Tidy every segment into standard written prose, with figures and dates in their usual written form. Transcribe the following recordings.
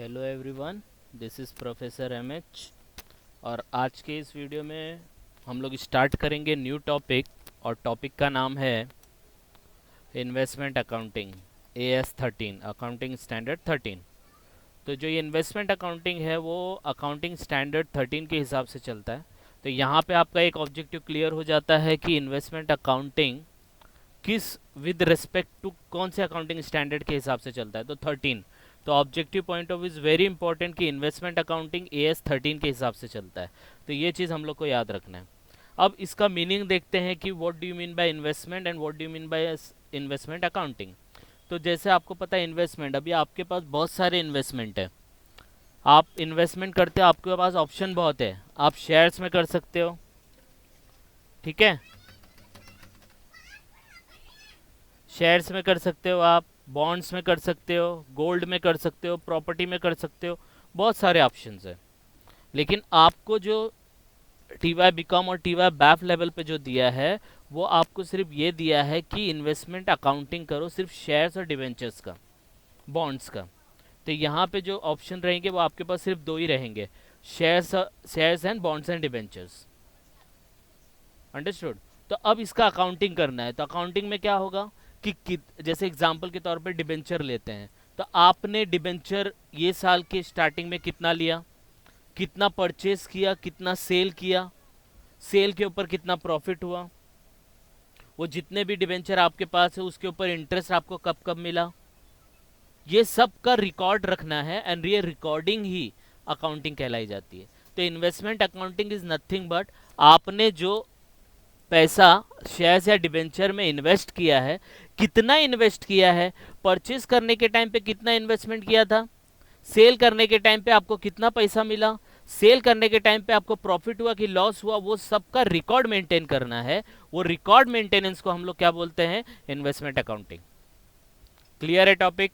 Hello everyone, this is professor MH. और आज के इस वीडियो में हम लोग स्टार्ट करेंगे न्यू टॉपिक। और टॉपिक का नाम है investment accounting AS13 accounting standard 13। तो जो ये इन्वेस्टमेंट अकाउंटिंग है वो अकाउंटिंग स्टैंडर्ड 13 के हिसाब से चलता है। तो यहाँ पे आपका एक ऑब्जेक्टिव क्लियर हो जाता है कि इन्वेस्टमेंट अकाउंटिंग किस विद रिस्पेक्ट टू कौन से अकाउंटिंग स्टैंडर्ड के हिसाब से चलता है। तो 13, तो objective point of is very important कि इन्वेस्टमेंट अकाउंटिंग AS13 के हिसाब से चलता है। तो ये चीज़ हम लोग को याद रखना है। अब इसका मीनिंग देखते हैं कि what do you mean by investment and what do you mean by investment accounting. तो जैसे आपको पता है इन्वेस्टमेंट, अभी आपके पास बहुत सारे इन्वेस्टमेंट है। आप इन्वेस्टमेंट करते हो, आपके पास ऑप्शन बहुत है। आप शेयर्स में कर सकते हो, ठीक है, शेयर्स में कर सकते हो, आप बॉन्ड्स में कर सकते हो, गोल्ड में कर सकते हो, प्रॉपर्टी में कर सकते हो। बहुत सारे ऑप्शंस है। लेकिन आपको जो TY बीकॉम और TY बैफ लेवल पे जो दिया है वो आपको सिर्फ ये दिया है कि इन्वेस्टमेंट अकाउंटिंग करो सिर्फ शेयर्स और डिवेंचर्स का, बॉन्ड्स का। तो यहाँ पे जो ऑप्शन रहेंगे वो आपके पास सिर्फ दो ही रहेंगे, shares and bonds and debentures. Understood. तो अब इसका अकाउंटिंग करना है। तो अकाउंटिंग में क्या होगा कि जैसे एग्जांपल के तौर पे डिबेंचर लेते हैं। तो आपने डिबेंचर ये साल के स्टार्टिंग में कितना लिया, कितना परचेस किया, कितना सेल किया, सेल के ऊपर कितना प्रॉफिट हुआ, वो जितने भी डिबेंचर आपके पास है उसके ऊपर इंटरेस्ट आपको कब कब मिला, ये सब का रिकॉर्ड रखना है। एंड ये रिकॉर्डिंग ही अकाउंटिंग कहलाई जाती है। तो investment accounting is nothing but आपने जो पैसा शेयर्स या डिबेंचर में इन्वेस्ट किया है, कितना इन्वेस्ट किया है, परचेज करने के टाइम पे कितना इन्वेस्टमेंट किया था, सेल करने के टाइम पे आपको कितना पैसा मिला, सेल करने के टाइम पे आपको प्रॉफिट हुआ कि लॉस हुआ, वो सबका रिकॉर्ड मेंटेन करना है। वो रिकॉर्ड मेंटेनेंस को हम लोग क्या बोलते हैं, इन्वेस्टमेंट अकाउंटिंग। क्लियर है टॉपिक?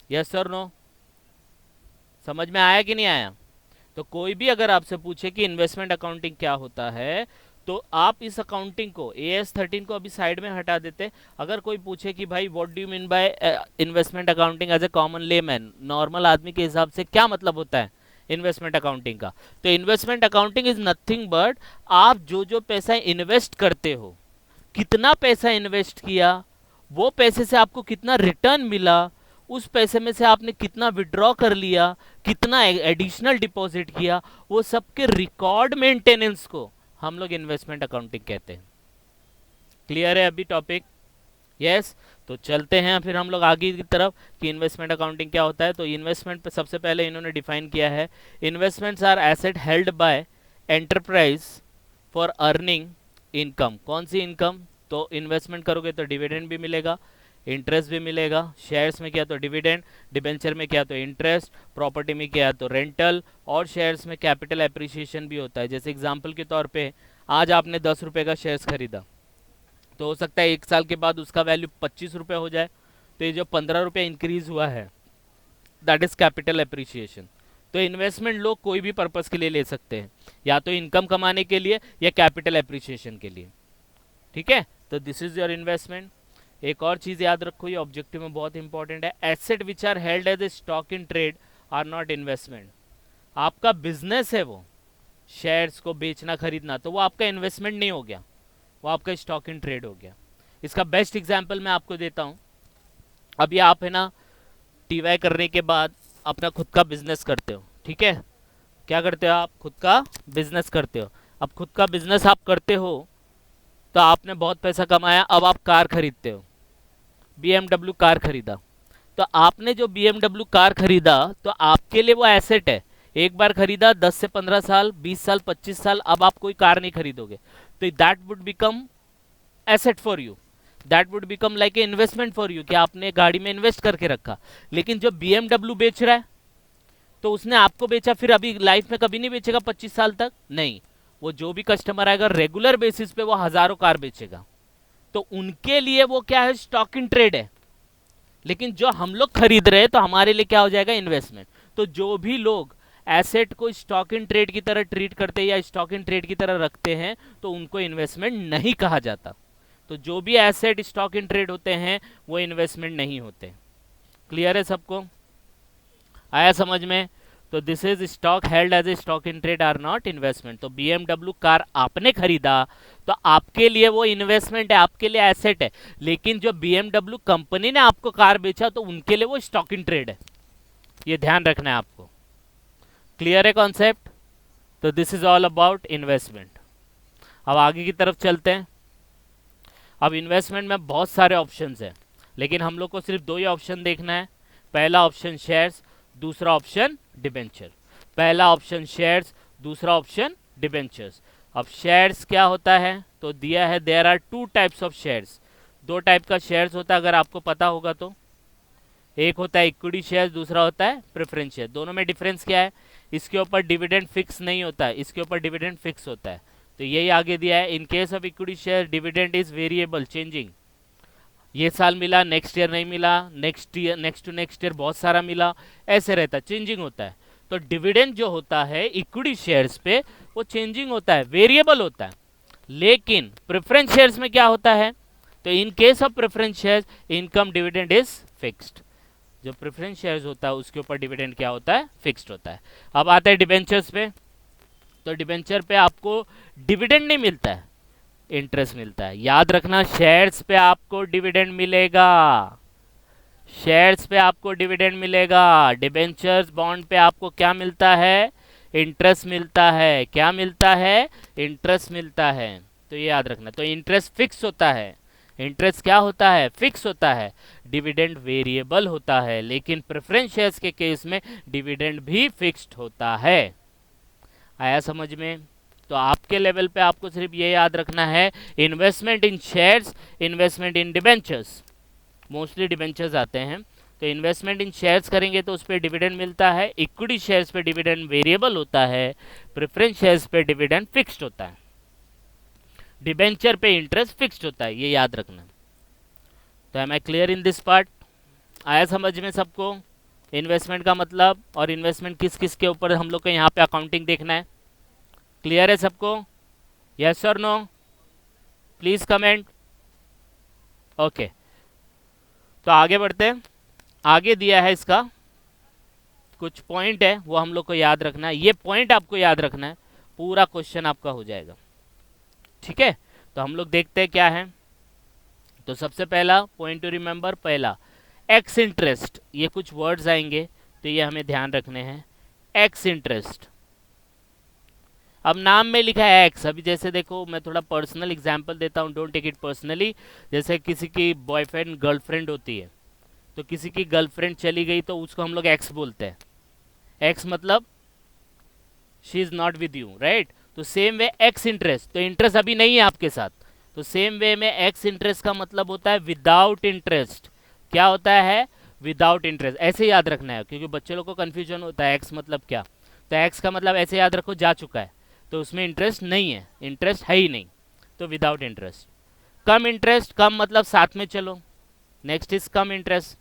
यस और नो? समझ में आया कि नहीं आया? तो कोई भी अगर आपसे पूछे कि इन्वेस्टमेंट अकाउंटिंग क्या होता है, तो आप इस अकाउंटिंग को AS13 को अभी साइड में हटा देते। अगर कोई पूछे कि भाई what do you mean by investment accounting as a common layman, normal आदमी के हिसाब से क्या मतलब होता है इन्वेस्टमेंट अकाउंटिंग का, तो investment accounting is nothing but आप जो जो पैसा इन्वेस्ट करते हो, कितना पैसा इन्वेस्ट किया, वो पैसे से आपको कितना रिटर्न मिला, उस पैसे में से आपने कितना विड्रॉ कर लिया, कितना एडिशनल डिपॉजिट किया, वो सबके रिकॉर्ड मेंटेनेंस को हम लोग इन्वेस्टमेंट अकाउंटिंग कहते हैं। क्लियर है अभी टॉपिक? यस। तो चलते हैं फिर हम लोग आगे की तरफ कि इन्वेस्टमेंट अकाउंटिंग क्या होता है। तो इन्वेस्टमेंट पे सबसे पहले इन्होंने डिफाइन किया है, investments are asset held by enterprise for earning income. कौन सी इनकम? तो इन्वेस्टमेंट करोगे तो डिविडेंड भी मिलेगा, इंटरेस्ट भी मिलेगा। शेयर्स में किया तो डिविडेंड, डिबेंचर में किया तो इंटरेस्ट, प्रॉपर्टी में किया तो रेंटल, और शेयर्स में कैपिटल एप्रिसिएशन भी होता है। जैसे एग्जांपल के तौर पे आज आपने 10 रुपये का शेयर्स खरीदा, तो हो सकता है 1 साल के बाद उसका वैल्यू 25 रुपये हो जाए। तो ये जो 15 रुपये इंक्रीज हुआ है, दैट इज कैपिटल एप्रिसिएशन। तो इन्वेस्टमेंट लोग कोई भी पर्पस के लिए ले सकते हैं, या तो इनकम कमाने के लिए या कैपिटल एप्रिसिएशन के लिए, ठीक है। तो दिस इज योर इन्वेस्टमेंट। एक और चीज़ याद रखो, ये ऑब्जेक्टिव में बहुत इंपॉर्टेंट है, asset which are held as a stock in trade are not investment. आपका बिजनेस है वो शेयर्स को बेचना खरीदना, तो वो आपका इन्वेस्टमेंट नहीं हो गया, वो आपका स्टॉक इन ट्रेड हो गया। इसका बेस्ट एग्जाम्पल मैं आपको देता हूँ। अभी आप है ना TY करने के बाद अपना खुद का बिजनेस करते हो, ठीक है। क्या करते हो? आप खुद का बिजनेस करते हो। अब खुद का बिजनेस आप करते हो तो आपने बहुत पैसा कमाया, अब आप कार खरीदते हो, BMW कार खरीदा। तो आपने जो BMW कार खरीदा तो आपके लिए वो एसेट है। एक बार खरीदा, 10 से 15 साल, 20 साल, 25 साल, अब आप कोई कार नहीं खरीदोगे, तो that would become asset for you, that would become like a investment for you, कि आपने गाड़ी में इन्वेस्ट करके रखा। लेकिन जो BMW बेच रहा है तो उसने आपको बेचा, फिर अभी लाइफ में कभी नहीं बेचेगा 25 साल तक, नहीं। वो जो भी कस्टमर आएगा रेगुलर बेसिस पे वो हजारों कार बेचेगा, तो उनके लिए वो क्या है, स्टॉक इन ट्रेड है। लेकिन जो हम लोग खरीद रहे हैं तो हमारे लिए क्या हो जाएगा, इन्वेस्टमेंट। तो जो भी लोग एसेट को स्टॉक इन ट्रेड की तरह ट्रीट करते हैं या स्टॉक इन ट्रेड की तरह रखते हैं तो उनको इन्वेस्टमेंट नहीं कहा जाता। तो जो भी एसेट स्टॉक इन ट्रेड होते हैं वो इन्वेस्टमेंट नहीं होते। क्लियर है सबको? आया समझ में? तो this is stock held as a stock in trade are not investment. तो BMW कार आपने खरीदा तो आपके लिए वो इन्वेस्टमेंट है, आपके लिए एसेट है, लेकिन जो BMW कंपनी ने आपको कार बेचा तो उनके लिए वो स्टॉक इन ट्रेड है। ये ध्यान रखना है आपको। क्लियर है कॉन्सेप्ट? तो this is all about investment. अब आगे की तरफ चलते हैं। अब इन्वेस्टमेंट में बहुत सारे ऑप्शंस हैं, लेकिन हम लोग को सिर्फ दो ही ऑप्शन देखना है। पहला ऑप्शन शेयर्स, दूसरा ऑप्शन डिबेंचर। पहला ऑप्शन शेयर्स, दूसरा ऑप्शन डिबेंचर्स। अब शेयर्स क्या होता है तो दिया है there are two types of shares. दो टाइप का शेयर्स होता है, अगर आपको पता होगा तो। एक होता है इक्विटी शेयर, दूसरा होता है प्रेफरेंस शेयर। दोनों में डिफरेंस क्या है? इसके ऊपर डिविडेंड फिक्स नहीं होता है, इसके ऊपर डिविडेंड फिक्स होता है। तो यही आगे दिया है, in case of equity share dividend is variable changing. ये साल मिला, नेक्स्ट ईयर नहीं मिला, next year, next to next year बहुत सारा मिला, ऐसे रहता है, चेंजिंग होता है। तो डिविडेंड जो होता है इक्विटी शेयर्स पे वो चेंजिंग होता है, वेरिएबल होता है। लेकिन प्रेफरेंस शेयर्स में क्या होता है? तो इन case of preference shares income dividend is fixed. जो प्रेफरेंस शेयर्स होता है उसके ऊपर डिविडेंड क्या होता है? फिक्स्ड होता है। अब आते हैं डिबेंचर्स पे। तो डिबेंचर पे आपको डिविडेंड नहीं मिलता है, इंटरेस्ट मिलता है। याद रखना, शेयर्स पे आपको डिविडेंड मिलेगा, शेयर्स पे आपको डिविडेंड मिलेगा। डिबेंचर्स बॉन्ड पे आपको क्या मिलता है? इंटरेस्ट मिलता है। क्या मिलता है? इंटरेस्ट मिलता है। तो ये याद रखना। तो इंटरेस्ट फिक्स होता है। इंटरेस्ट क्या होता है? फिक्स होता है। डिविडेंड वेरिएबल होता है, लेकिन प्रेफरेंस शेयर्स के केस में डिविडेंड भी फिक्स्ड होता है। आया समझ में? तो आपके लेवल पे आपको सिर्फ ये याद रखना है, इन्वेस्टमेंट इन शेयर्स, इन्वेस्टमेंट इन डिबेंचर्स। मोस्टली डिबेंचर्स आते हैं। तो इन्वेस्टमेंट इन शेयर्स करेंगे तो उस पर डिविडेंड मिलता है, इक्विटी शेयर्स पे डिविडेंड वेरिएबल होता है, प्रेफरेंस शेयर्स पे डिविडेंड फिक्स्ड होता है, डिबेंचर पे इंटरेस्ट फिक्स्ड होता है। ये याद रखना। तो am I clear in this part? आया समझ में सबको इन्वेस्टमेंट का मतलब, और इन्वेस्टमेंट किस किस के ऊपर हम लोग को यहाँ पे अकाउंटिंग देखना है? क्लियर है सबको? यस और नो? Please comment. ओके, तो आगे बढ़ते हैं। आगे दिया है इसका कुछ पॉइंट है, वो हम लोग को याद रखना है। ये पॉइंट आपको याद रखना है, पूरा क्वेश्चन आपका हो जाएगा। ठीक है, तो हम लोग देखते हैं क्या है। तो सबसे पहला पॉइंट टू रिमेंबर, पहला एक्स इंटरेस्ट। ये कुछ वर्ड्स आएंगे तो ये हमें ध्यान रखने हैं। एक्स इंटरेस्ट, अब नाम में लिखा है एक्स। अभी जैसे देखो, मैं थोड़ा पर्सनल एग्जांपल देता हूँ, डोंट टेक इट पर्सनली। जैसे किसी की बॉयफ्रेंड गर्लफ्रेंड होती है, तो किसी की गर्लफ्रेंड चली गई तो उसको हम लोग एक्स बोलते हैं। एक्स मतलब she is not with you, right? तो सेम वे एक्स इंटरेस्ट, तो इंटरेस्ट अभी नहीं है आपके साथ, तो सेम वे में एक्स इंटरेस्ट का मतलब होता है विदाउट इंटरेस्ट। क्या होता है? Without interest. ऐसे याद रखना है, क्योंकि बच्चे लोग को कंफ्यूजन होता है एक्स मतलब क्या। तो एक्स का मतलब ऐसे याद रखो, जा चुका है, तो उसमें इंटरेस्ट नहीं है, इंटरेस्ट है ही नहीं, तो विदाउट इंटरेस्ट। कम इंटरेस्ट, कम मतलब साथ में चलो, नेक्स्ट इज कम इंटरेस्ट,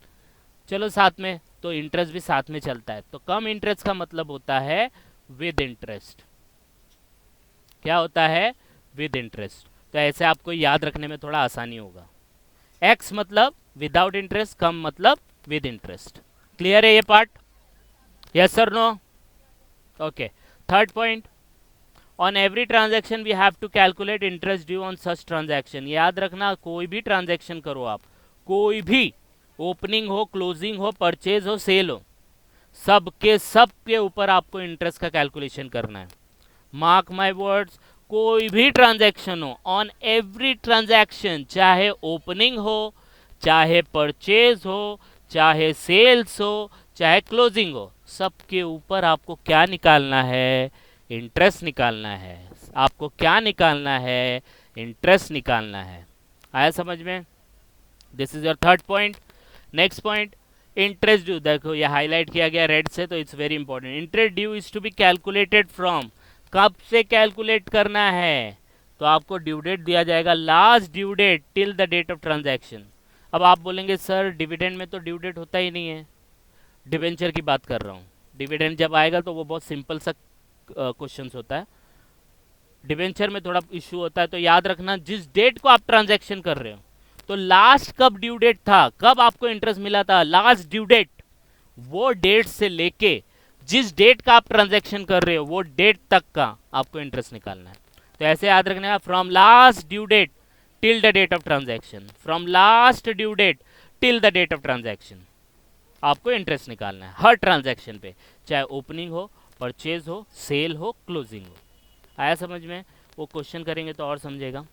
चलो साथ में, तो इंटरेस्ट भी साथ में चलता है। तो कम इंटरेस्ट का मतलब होता है विद इंटरेस्ट। क्या होता है? With interest. तो ऐसे आपको याद रखने में थोड़ा आसानी होगा। एक्स मतलब विदाउट इंटरेस्ट, कम मतलब विद इंटरेस्ट। क्लियर है ये part? Yes sir, no? Okay, third point, on every transaction we have to calculate interest due on such transaction. याद रखना, कोई भी ट्रांजैक्शन करो आप, कोई भी, ओपनिंग हो, क्लोजिंग हो, परचेज हो, सेल हो, सब के ऊपर आपको इंटरेस्ट का कैलकुलेशन करना है। मार्क माय वर्ड्स, कोई भी ट्रांजैक्शन हो, ऑन एवरी ट्रांजैक्शन, चाहे ओपनिंग हो, चाहे परचेज हो, चाहे सेल्स हो, चाहे क्लोजिंग हो, सबके ऊपर आपको क्या निकालना है? इंटरेस्ट निकालना है। आपको क्या निकालना है? इंटरेस्ट निकालना है। आया समझ में? This is your third point. Next point, interest due. देखो ये हाईलाइट किया गया रेड से, तो it's very important. Interest due is to be calculated from, कब से कैलकुलेट करना है? तो आपको ड्यू डेट दिया जाएगा, last due date till the date of transaction. अब आप बोलेंगे सर डिविडेंड में तो ड्यू डेट होता ही नहीं है, डिवेंचर की बात कर रहा हूँ। डिविडेंड जब आएगा तो वो बहुत सिंपल सा क्वेश्चन होता है, डिवेंचर में थोड़ा इशू होता है। तो याद रखना, जिस डेट को आप ट्रांजैक्शन कर रहे हो, तो लास्ट कब ड्यू डेट था, कब आपको इंटरेस्ट मिला था, लास्ट ड्यू डेट, वो डेट से लेके जिस डेट का आप ट्रांजैक्शन कर रहे हो वो डेट तक का आपको इंटरेस्ट निकालना है। तो ऐसे याद रखना है, from last due date till the date of transaction, from last due date till the date of transaction आपको इंटरेस्ट निकालना है हर ट्रांजैक्शन पे, चाहे ओपनिंग हो, परचेज हो, सेल हो, क्लोजिंग हो। आया समझ में? वो क्वेश्चन करेंगे तो और समझेगा।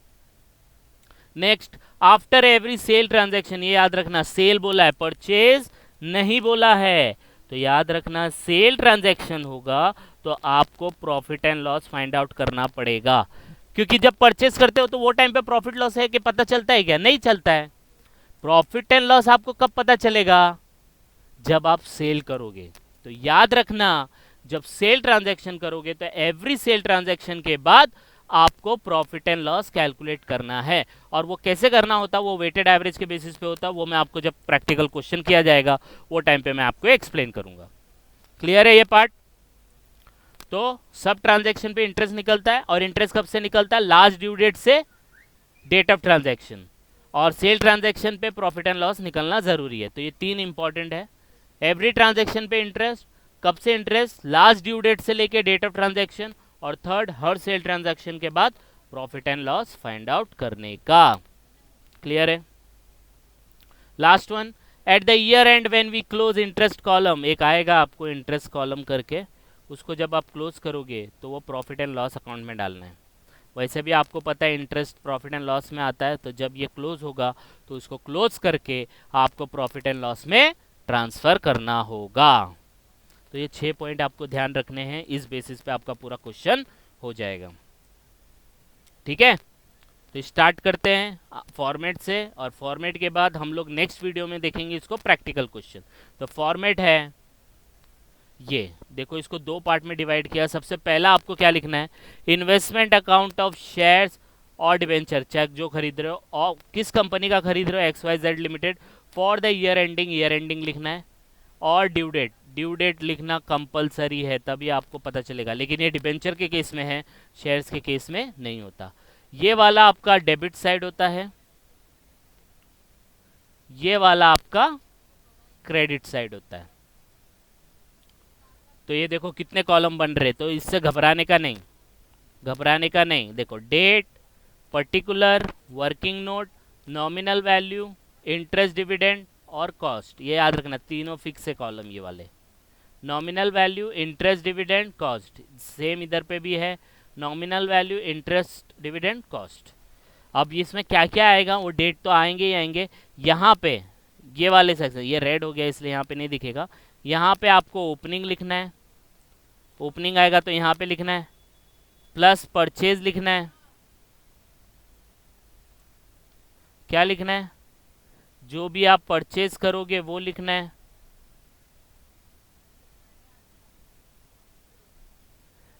Next, after every sale transaction, ये याद रखना सेल बोला है, परचेज नहीं बोला है। तो याद रखना सेल ट्रांजैक्शन होगा तो आपको profit and loss find out करना पड़ेगा, क्योंकि जब परचेज करते हो तो वो टाइम पे प्रॉफिट लॉस है कि पता चलता है क्या? नहीं चलता है। प्रॉफिट एंड लॉस आपको कब पता चलेगा? जब आप सेल करोगे। तो याद रखना जब सेल ट्रांजैक्शन करोगे तो एवरी सेल ट्रांजैक्शन के बाद आपको प्रॉफिट एंड लॉस कैलकुलेट करना है। और वो कैसे करना होता है, वो वेटेड एवरेज के बेसिस पे होता है। वो मैं आपको जब प्रैक्टिकल क्वेश्चन किया जाएगा वो टाइम पे मैं आपको एक्सप्लेन करूंगा। क्लियर है ये पार्ट? तो सब ट्रांजैक्शन पे इंटरेस्ट निकलता है, और इंटरेस्ट कब से निकलता है? लास्ट ड्यू डेट से डेट ऑफ ट्रांजैक्शन। और सेल ट्रांजैक्शन पे प्रॉफिट एंड लॉस निकलना जरूरी है। तो ये तीन इंपॉर्टेंट है। एवरी ट्रांजैक्शन पे इंटरेस्ट, कब से इंटरेस्ट? लास्ट ड्यू डेट से लेके डेट ऑफ ट्रांजैक्शन। और थर्ड, हर सेल ट्रांजैक्शन के बाद profit and loss find out करने का। क्लियर है? Last one, at the year end when we close interest column, एक आएगा आपको इंटरेस्ट कॉलम करके, उसको जब आप क्लोज करोगे तो वो प्रॉफिट एंड लॉस अकाउंट में डालना है। वैसे भी आपको पता है इंटरेस्ट प्रॉफिट एंड लॉस में आता है, तो जब ये क्लोज होगा तो उसको क्लोज करके आपको प्रॉफिट एंड लॉस में ट्रांसफर करना होगा। तो ये 6 पॉइंट आपको ध्यान रखने हैं, इस बेसिस पे आपका पूरा क्वेश्चन हो जाएगा। ठीक है, तो स्टार्ट करते हैं फॉर्मेट से, और फॉर्मेट के बाद हम लोग नेक्स्ट वीडियो में देखेंगे इसको प्रैक्टिकल क्वेश्चन। तो फॉर्मेट है ये, देखो इसको दो पार्ट में डिवाइड किया। सबसे पहला आपको क्या लिखना है? इन्वेस्टमेंट अकाउंट ऑफ शेयर्स और डिवेंचर, चेक जो खरीद रहे हो और किस कंपनी का खरीद रहे हो, XYZ limited, for the year ending लिखना है। और ड्यू डेट लिखना कंपलसरी है, तभी आपको पता चलेगा। लेकिन ये डिबेंचर के केस में है, शेयर्स के केस में नहीं होता। ये वाला आपका डेबिट साइड होता है, ये वाला आपका क्रेडिट साइड होता है। तो ये देखो कितने कॉलम बन रहे, तो इससे घबराने का नहीं, घबराने का नहीं। देखो date, particular, working note, nominal value, interest, dividend और कॉस्ट, ये याद रखना तीनों फिक्स है कॉलम ये वाले। Nominal value, interest, dividend, cost, same इधर पे भी है, nominal value, interest, dividend, cost. अब इसमें क्या क्या आएगा, वो डेट तो आएंगे ही आएंगे। यहाँ पे ये वाले सेक्शन, ये रेड हो गया इसलिए यहाँ पे नहीं दिखेगा। यहाँ पे आपको ओपनिंग लिखना है, ओपनिंग आएगा तो यहाँ पे लिखना है, प्लस परचेज लिखना है। क्या लिखना है? जो भी आप परचेज करोगे वो लिखना है।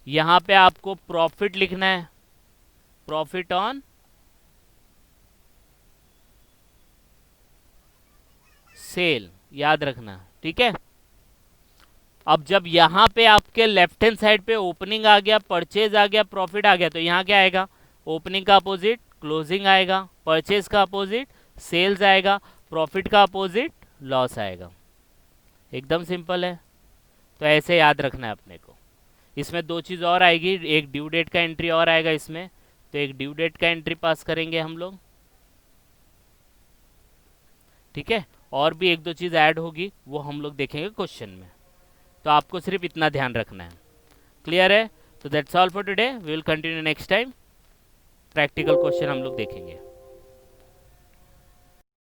यहाँ पे आपको प्रॉफिट लिखना है, प्रॉफिट ऑन सेल, याद रखना। ठीक है, अब जब यहाँ पे आपके लेफ्ट हैंड साइड पे ओपनिंग आ गया, परचेज आ गया, प्रॉफिट आ गया, तो यहाँ क्या आएगा? ओपनिंग का अपोजिट क्लोजिंग आएगा, परचेज का अपोजिट सेल्स आएगा, प्रॉफिट का अपोजिट लॉस आएगा। एकदम सिंपल है। तो ऐसे याद रखना है अपने को। इसमें दो चीज़ और आएगी, एक ड्यू डेट का एंट्री और आएगा इसमें, तो एक ड्यू डेट का एंट्री पास करेंगे हम लोग। ठीक है, और भी एक दो चीज़ ऐड होगी, वो हम लोग देखेंगे क्वेश्चन में। तो आपको सिर्फ इतना ध्यान रखना है। क्लियर है? तो that's all for today, we will continue next time. Practical question हम लोग देखेंगे।